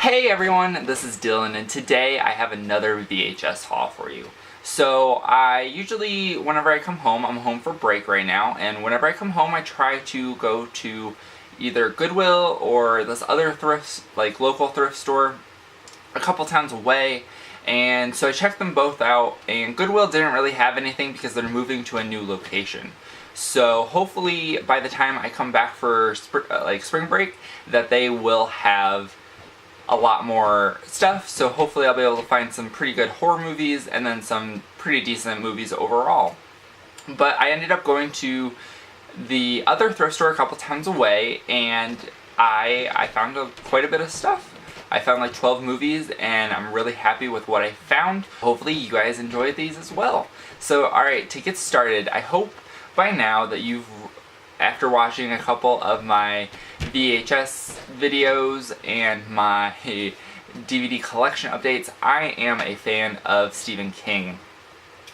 Hey everyone, this is Dylan, and today I have another VHS haul for you. So I usually, whenever I come home, I'm home for break right now, and whenever I come home I try to go to either Goodwill or this other local thrift store a couple towns away. And so I checked them both out, and Goodwill didn't really have anything because they're moving to a new location. So hopefully by the time I come back for spring break that they will have a lot more stuff, so hopefully I'll be able to find some pretty good horror movies and then some pretty decent movies overall. But I ended up going to the other thrift store a couple towns away, and I found quite a bit of stuff. I found like 12 movies, and I'm really happy with what I found. Hopefully you guys enjoyed these as well. So alright, to get started, I hope by now that you've, after watching a couple of my VHS videos and my DVD collection updates, I am a fan of Stephen King.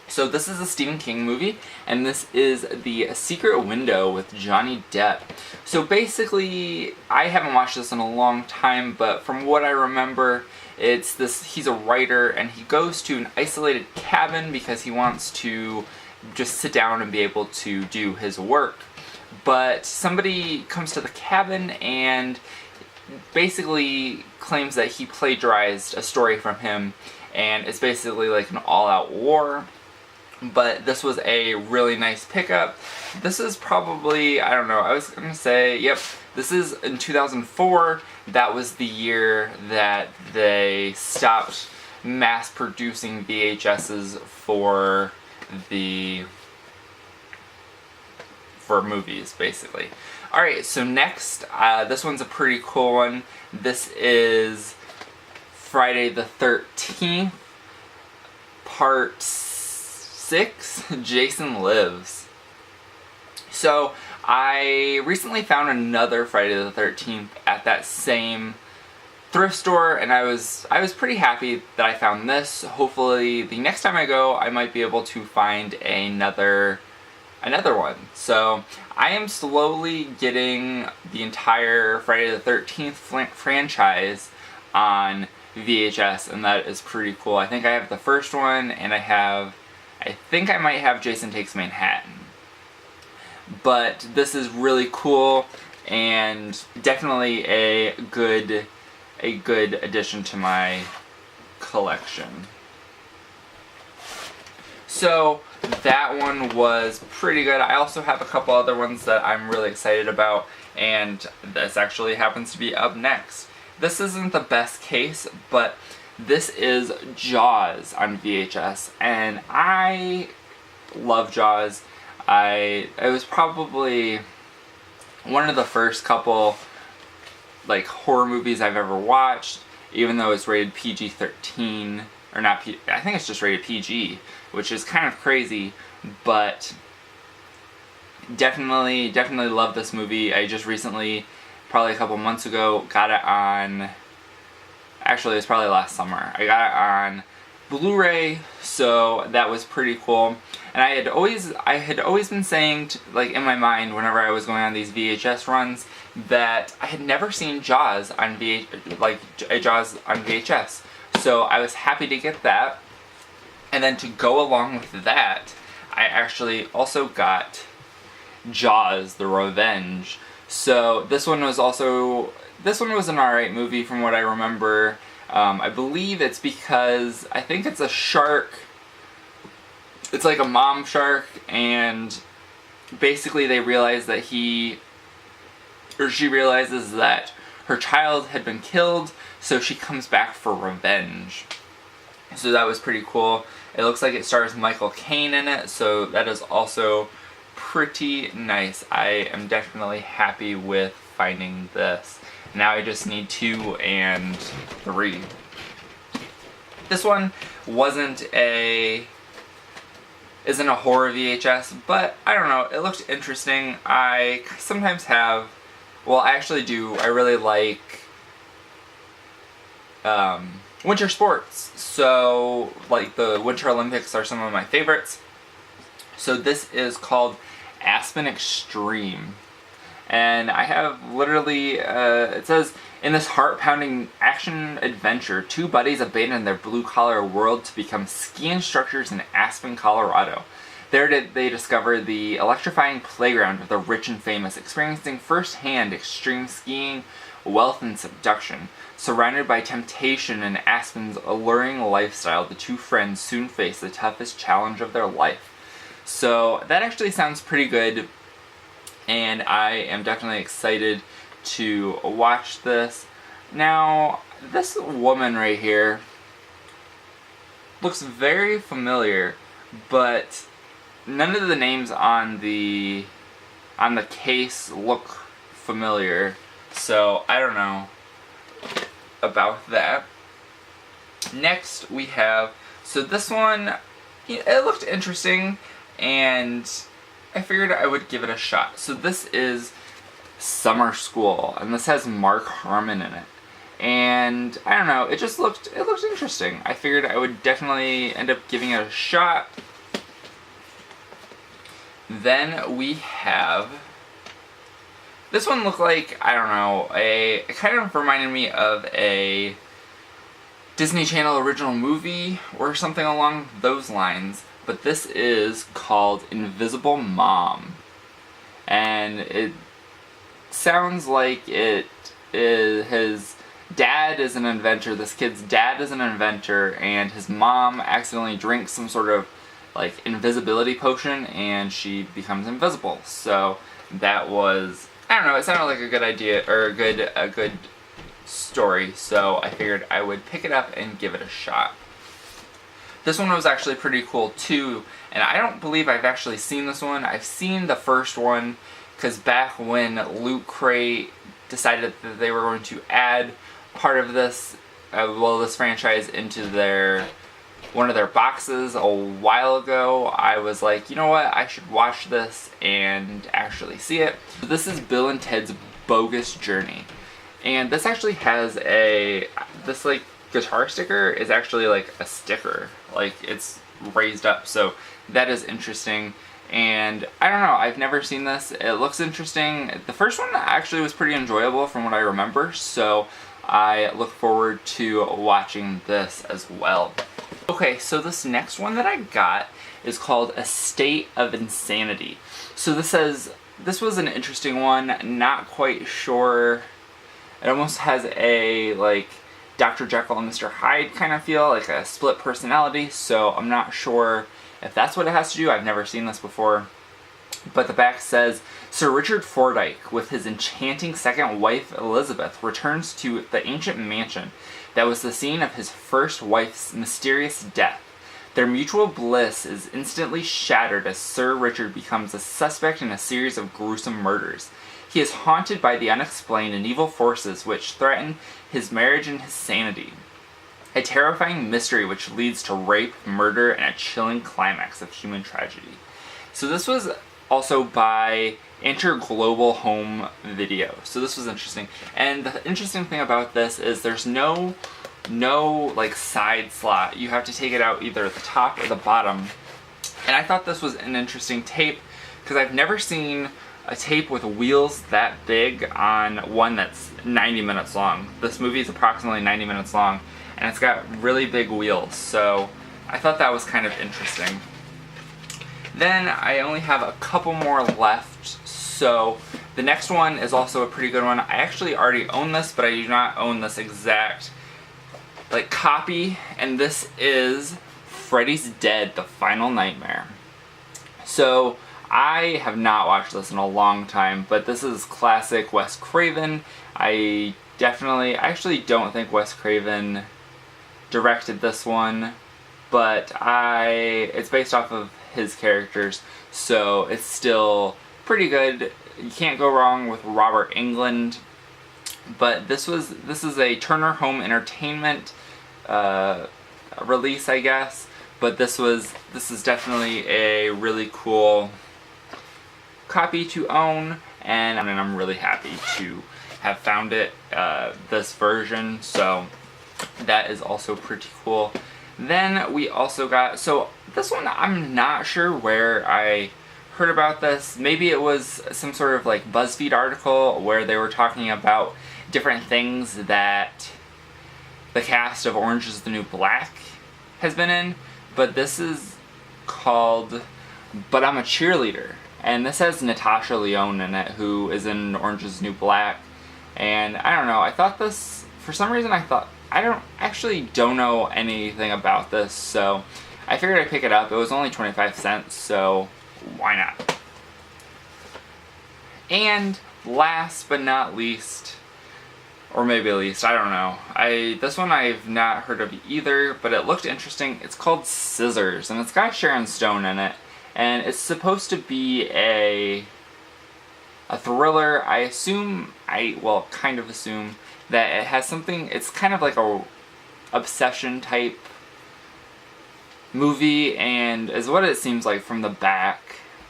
So this is a Stephen King movie, and this is The Secret Window with Johnny Depp. So basically, I haven't watched this in a long time, but from what I remember, he's a writer, and he goes to an isolated cabin because he wants to just sit down and be able to do his work. But somebody comes to the cabin and basically claims that he plagiarized a story from him, and it's basically like an all-out war. But this was a really nice pickup. This is probably, I don't know, I was gonna say, yep, this is in 2004. That was the year that they stopped mass producing VHSs for movies, basically. Alright, so next, this one's a pretty cool one. This is Friday the 13th, part 6, Jason Lives. So, I recently found another Friday the 13th at that same thrift store, and I was pretty happy that I found this. Hopefully, the next time I go, I might be able to find another one. So I am slowly getting the entire Friday the 13th franchise on VHS, and that is pretty cool. I think I have the first one, and I think I might have Jason Takes Manhattan. But this is really cool, and definitely a good addition to my collection. So that one was pretty good. I also have a couple other ones that I'm really excited about, and this actually happens to be up next. This isn't the best case, but this is Jaws on VHS, and I love Jaws. It was probably one of the first couple like horror movies I've ever watched, even though it's rated PG-13, or not I think it's just rated PG, which is kind of crazy, but definitely love this movie. I just recently, probably a couple months ago, got it on, actually it was probably last summer, I got it on Blu-ray, so that was pretty cool. And I had always been saying, like in my mind, whenever I was going on these VHS runs, that I had never seen Jaws on Jaws on VHS. So I was happy to get that. And then to go along with that, I actually also got Jaws: The Revenge. So this one was an alright movie from what I remember. I believe it's because, I think it's a shark. It's like a mom shark, and basically they realize that she realizes that her child had been killed, so she comes back for revenge. So that was pretty cool. It looks like it stars Michael Caine in it, so that is also pretty nice. I am definitely happy with finding this. Now I just need 2 and 3. This one isn't a horror VHS, but I don't know, it looked interesting. I sometimes have, well, I actually do, I really like winter sports. So, like, the Winter Olympics are some of my favorites. So this is called Aspen Extreme. And I have literally, it says, in this heart-pounding action adventure, two buddies abandon their blue-collar world to become ski instructors in Aspen, Colorado. There they discover the electrifying playground of the rich and famous, experiencing first-hand extreme skiing, wealth, and seduction. Surrounded by temptation and Aspen's alluring lifestyle, the two friends soon face the toughest challenge of their life. So that actually sounds pretty good, and I am definitely excited to watch this. Now, this woman right here looks very familiar, but none of the names on the case look familiar, so I don't know about that. Next we have, so this one, it looked interesting, and I figured I would give it a shot. So this is Summer School, and this has Mark Harmon in it. And I don't know, it looked interesting. I figured I would definitely end up giving it a shot. Then we have, this one looked like, I don't know, it kind of reminded me of a Disney Channel original movie or something along those lines. But this is called Invisible Mom. And it sounds like it is, his dad is an inventor, this kid's dad is an inventor, and his mom accidentally drinks some sort of like invisibility potion and she becomes invisible. So that was, I don't know, it sounded like a good idea, or a good story, so I figured I would pick it up and give it a shot. This one was actually pretty cool too, and I don't believe I've actually seen this one. I've seen the first one, because back when Lootcrate decided that they were going to add part of this, this franchise into one of their boxes a while ago, I was like, you know what, I should watch this and actually see it. So this is Bill and Ted's Bogus Journey, and this actually has this like guitar sticker is actually like a sticker, like it's raised up, so that is interesting. And I don't know, I've never seen this. It looks interesting. The first one actually was pretty enjoyable from what I remember, so I look forward to watching this as well. Okay, so this next one that I got is called A State of Insanity. So this was an interesting one, not quite sure. It almost has a like Dr. Jekyll and Mr. Hyde kind of feel, like a split personality, so I'm not sure if that's what it has to do. I've never seen this before. But the back says, Sir Richard Fordyke, with his enchanting second wife Elizabeth, returns to the ancient mansion that was the scene of his first wife's mysterious death. Their mutual bliss is instantly shattered as Sir Richard becomes a suspect in a series of gruesome murders. He is haunted by the unexplained and evil forces which threaten his marriage and his sanity. A terrifying mystery which leads to rape, murder, and a chilling climax of human tragedy. So this was also by Interglobal Home Video. So this was interesting. And the interesting thing about this is there's no like side slot. You have to take it out either at the top or the bottom. And I thought this was an interesting tape because I've never seen a tape with wheels that big on one that's 90 minutes long. This movie is approximately 90 minutes long, and it's got really big wheels, so I thought that was kind of interesting. Then I only have a couple more left, so the next one is also a pretty good one. I actually already own this, but I do not own this exact like copy, and this is Freddy's Dead: The Final Nightmare. So I have not watched this in a long time, but this is classic Wes Craven. I actually don't think Wes Craven directed this one, but it's based off of his characters, so it's still pretty good. You can't go wrong with Robert Englund. But this is a Turner Home Entertainment release, I guess. But this is definitely a really cool copy to own, and I'm really happy to have found it, this version, so that is also pretty cool. Then we also got, so this one I'm not sure where I heard about this. Maybe it was some sort of like BuzzFeed article where they were talking about different things that the cast of Orange is the New Black has been in, but this is called But I'm a Cheerleader, and this has Natasha Lyonne in it, who is in Orange is the New Black. And I don't know, I thought this, for some reason I don't know anything about this, so I figured I'd pick it up. It was only 25 cents, so why not? And last but not least, or maybe least, I don't know. This one I've not heard of either, but it looked interesting. It's called Scissors, and it's got Sharon Stone in it, and it's supposed to be a thriller. Kind of assume that it has something, it's kind of like a obsession type movie, and is what it seems like from the back.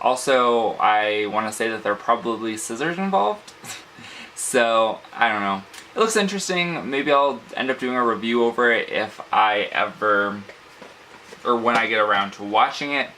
Also, I want to say that there are probably scissors involved. So, I don't know. It looks interesting. Maybe I'll end up doing a review over it if I ever, or when I get around to watching it.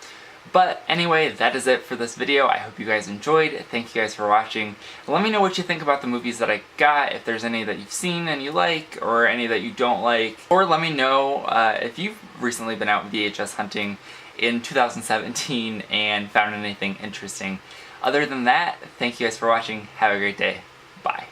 But anyway, that is it for this video. I hope you guys enjoyed. Thank you guys for watching. Let me know what you think about the movies that I got, if there's any that you've seen and you like, or any that you don't like. Or let me know if you've recently been out VHS hunting in 2017 and found anything interesting. Other than that, thank you guys for watching. Have a great day. Bye.